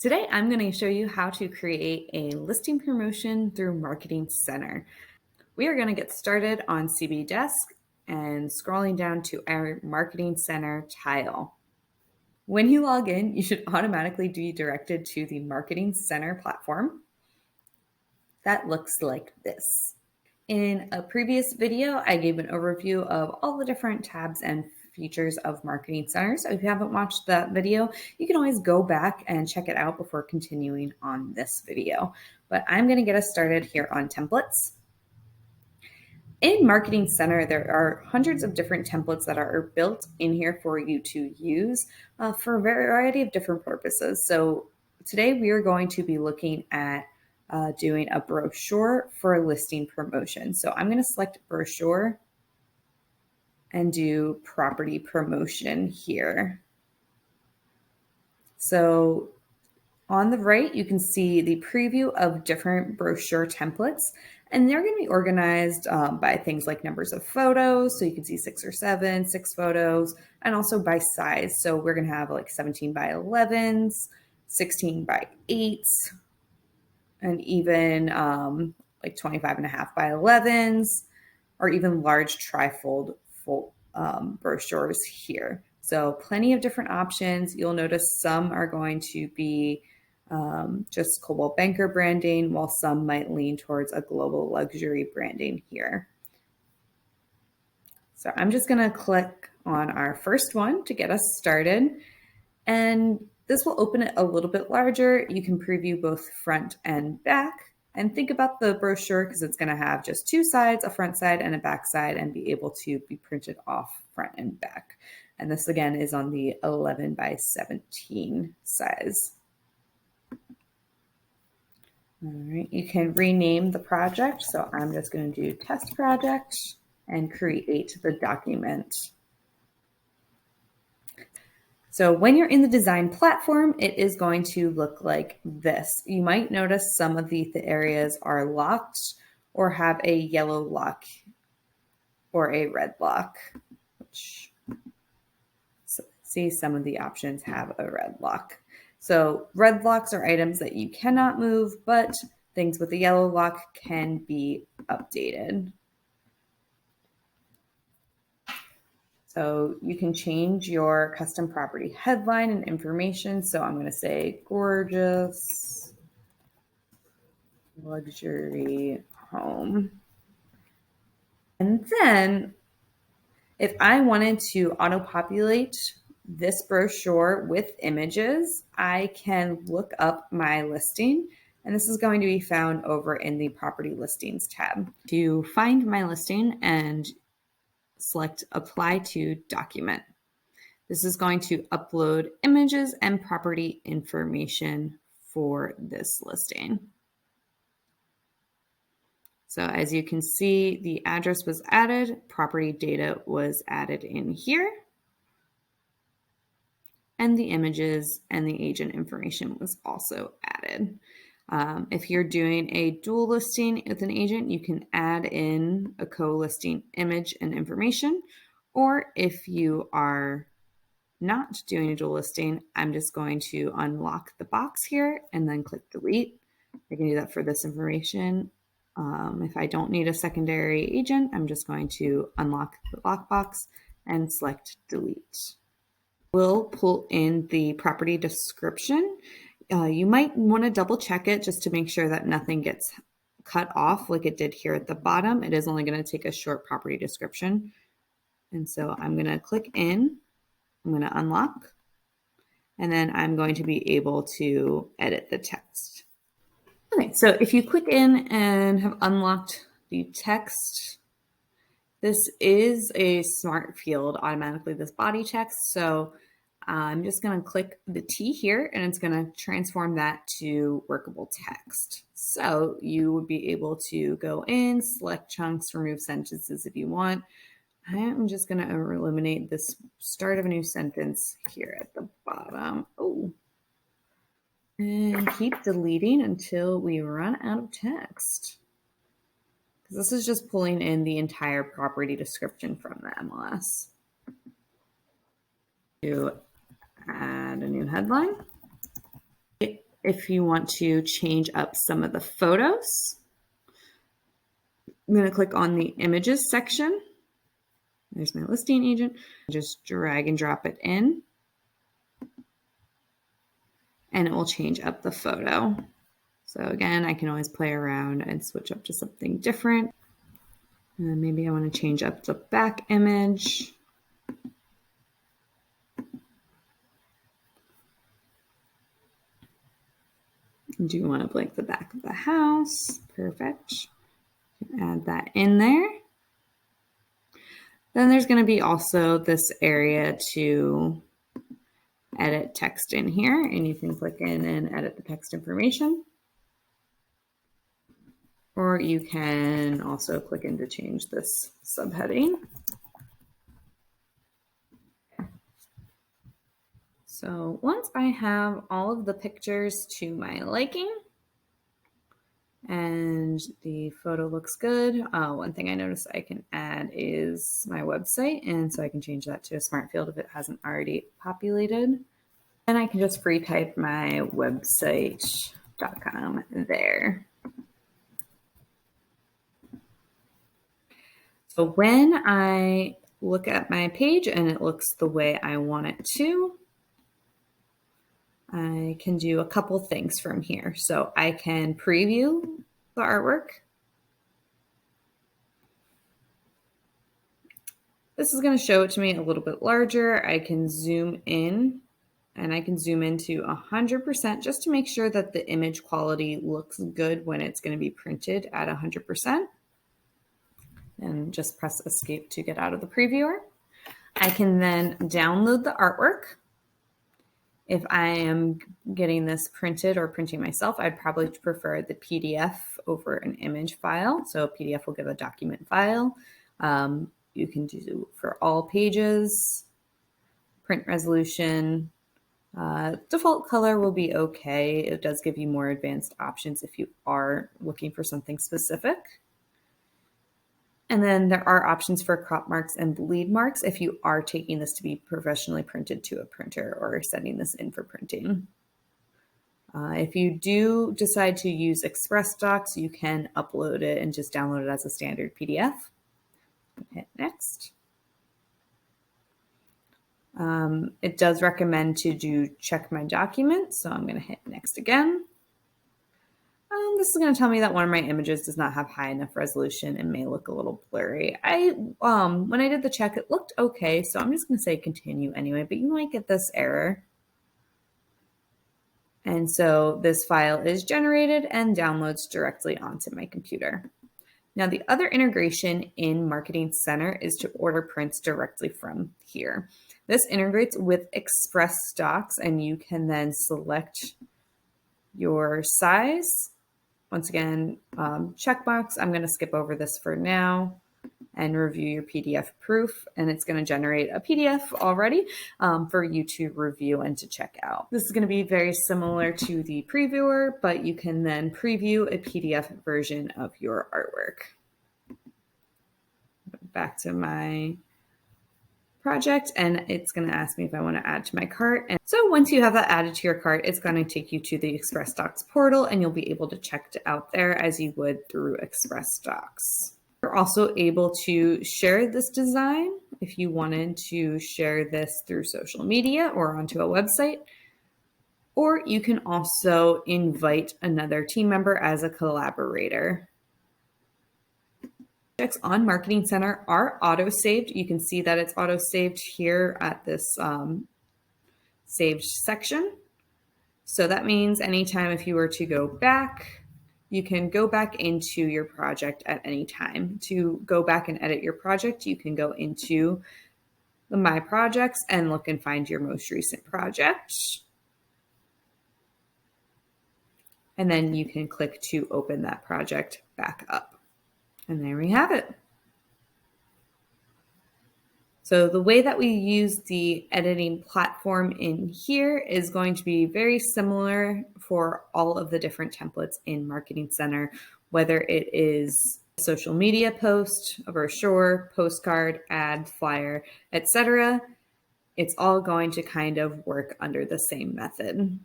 Today, I'm going to show you how to create a listing promotion through Marketing Center. We are going to get started on CB Desk and scrolling down to our Marketing Center tile. When you log in, you should automatically be directed to the Marketing Center platform. That looks like this. In a previous video, I gave an overview of all the different tabs and features of Marketing Center. So if you haven't watched that video, you can always go back and check it out before continuing on this video. But I'm going to get us started here on templates. In Marketing Center, there are hundreds of different templates that are built in here for you to use for a variety of different purposes. So today we are going to be looking at doing a brochure for a listing promotion. So I'm going to select brochure and do property promotion here. So on the right, you can see the preview of different brochure templates, and they're going to be organized by things like numbers of photos. So you can see 6 or 7, 6 photos, and also by size. So we're going to have like 17 by 11s, 16 by 8s, and even like 25.5 by 11s, or even large trifold brochures here. So plenty of different options. You'll notice some are going to be just Coldwell Banker branding, while some might lean towards a global luxury branding here. So I'm just going to click on our first one to get us started. And this will open it a little bit larger. You can preview both front and back. And think about the brochure because it's going to have just 2 sides, a front side and a back side, and be able to be printed off front and back. And this again is on the 11 by 17 size. All right, you can rename the project. So I'm just going to do test project and create the document. So when you're in the design platform, it is going to look like this. You might notice some of the areas are locked or have a yellow lock or a red lock, which see some of the options have a red lock. So red locks are items that you cannot move, but things with a yellow lock can be updated. So you can change your custom property headline and information. So I'm going to say gorgeous luxury home. And then if I wanted to auto-populate this brochure with images, I can look up my listing. And this is going to be found over in the property listings tab. To find my listing and select apply to document. This is going to upload images and property information for this listing. So as you can see, the address was added, property data was added in here, and the images and the agent information was also added. If you're doing a dual listing with an agent, you can add in a co-listing image and information, or if you are not doing a dual listing, I'm just going to unlock the box here and then click delete. I can do that for this information. If I don't need a secondary agent, I'm just going to unlock the lockbox and select delete. We'll pull in the property description. You might want to double check it just to make sure that nothing gets cut off like it did here at the bottom. It is only going to take a short property description. And so I'm going to click in. I'm going to unlock, and then I'm going to be able to edit the text. Okay, so if you click in and have unlocked the text, this is a smart field automatically, this body text. So I'm just going to click the T here, and it's going to transform that to workable text. So you would be able to go in, select chunks, remove sentences if you want. I am just going to eliminate this start of a new sentence here at the bottom. Oh, and keep deleting until we run out of text. Because this is just pulling in the entire property description from the MLS. To add a new headline. If you want to change up some of the photos, I'm going to click on the images section. There's my listing agent. Just drag and drop it in, and it will change up the photo. So again, I can always play around and switch up to something different. And then maybe I want to change up the back image. Do you want to blank the back of the house? Perfect. Add that in there. Then there's going to be also this area to edit text in here, and you can click in and edit the text information. Or you can also click in to change this subheading. So once I have all of the pictures to my liking and the photo looks good, one thing I noticed I can add is my website, and so I can change that to a smart field if it hasn't already populated. And I can just free type my website.com there. So when I look at my page and it looks the way I want it to, I can do a couple things from here. So I can preview the artwork. This is going to show it to me a little bit larger. I can zoom in, and I can zoom into 100% just to make sure that the image quality looks good when it's going to be printed at 100%. And just press escape to get out of the previewer. I can then download the artwork. If I am getting this printed or printing myself, I'd probably prefer the PDF over an image file. So PDF will give a document file. You can do for all pages, print resolution. Default color will be okay. It does give you more advanced options if you are looking for something specific. And then there are options for crop marks and bleed marks if you are taking this to be professionally printed to a printer or sending this in for printing. If you do decide to use Express Docs, you can upload it and just download it as a standard PDF. Hit next. It does recommend to check my documents, so I'm going to hit next again. This is going to tell me that one of my images does not have high enough resolution and may look a little blurry. When I did the check, it looked okay, so I'm just going to say continue anyway, but you might get this error. And so this file is generated and downloads directly onto my computer. Now, the other integration in Marketing Center is to order prints directly from here. This integrates with Express Docs, and you can then select your size. Once again, checkbox. I'm going to skip over this for now and review your PDF proof. And it's going to generate a PDF already for you to review and to check out. This is going to be very similar to the previewer, but you can then preview a PDF version of your artwork. Back to my project, and it's going to ask me if I want to add to my cart. And so once you have that added to your cart, it's going to take you to the Express Docs portal, and you'll be able to check it out there as you would through Express Docs. You're also able to share this design if you wanted to share this through social media or onto a website, or you can also invite another team member as a collaborator. Projects on Marketing Center are auto-saved. You can see that it's auto-saved here at this saved section. So that means anytime if you were to go back, you can go back into your project at any time. To go back and edit your project, you can go into the My Projects and look and find your most recent project. And then you can click to open that project back up. And there we have it. So the way that we use the editing platform in here is going to be very similar for all of the different templates in Marketing Center, whether it is a social media post, a brochure, postcard, ad, flyer, etc. It's all going to kind of work under the same method.